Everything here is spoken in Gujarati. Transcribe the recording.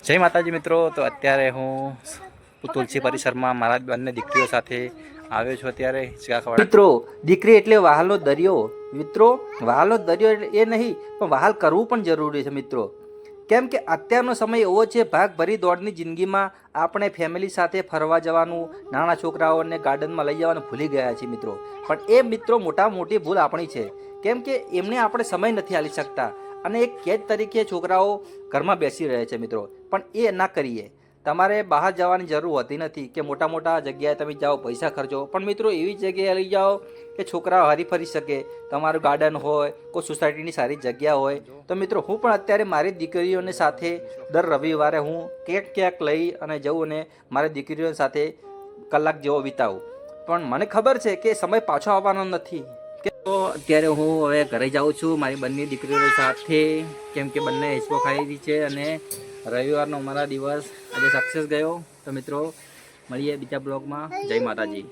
જય માતાજી મિત્રો। તો અત્યારે હું તુલસી પરિસરમાં મારા બંને દીકરીઓ સાથે આવ્યો છું। અત્યારે મિત્રો દીકરી એટલે વહાલનો દરિયો। મિત્રો વહાલનો દરિયો એટલે એ નહીં પણ વહાલ કરવું પણ જરૂરી છે મિત્રો। કેમ કે અત્યારનો સમય એવો છે, ભાગ ભરી દોડની જિંદગીમાં આપણે ફેમિલી સાથે ફરવા જવાનું, નાના છોકરાઓને ગાર્ડનમાં લઈ જવાનું ભૂલી ગયા છીએ મિત્રો। પણ એ મિત્રો મોટી ભૂલ આપણી છે, કેમ કે એમને આપણે સમય નથી આપી શકતા અને એક કેદ તરીકે છોકરાઓ ઘરમાં બેસી રહે છે મિત્રો। પણ એ ના કરીએ। તમારે બહાર જવાની જરૂર હોતી નથી કે મોટા જગ્યાએ તમે જાઓ, પૈસા ખર્ચો, પણ મિત્રો એવી જગ્યાએ લઈ જાઓ કે છોકરાઓ હરી ફરી શકે। તમારું ગાર્ડન હોય, કોઈ સોસાયટીની સારી જગ્યા હોય। તો મિત્રો હું પણ અત્યારે મારી દીકરીઓને સાથે દર રવિવારે હું ક્યાંક લઈ અને જઉં અને મારી દીકરીઓ સાથે કલાક જેવો વિતાવું। પણ મને ખબર છે કે સમય પાછો આવવાનો નથી। તો અત્યારે હું હવે ઘરે જાઉં છું મારી બંને દીકરીઓ સાથે, કેમ કે બંને હિસ્સો ખાઈ રહી છે અને રવિવારનો અમારા દિવસ આજે સક્સેસ ગયો। તો મિત્રો મળીએ બીજા બ્લોગમાં। જય માતાજી।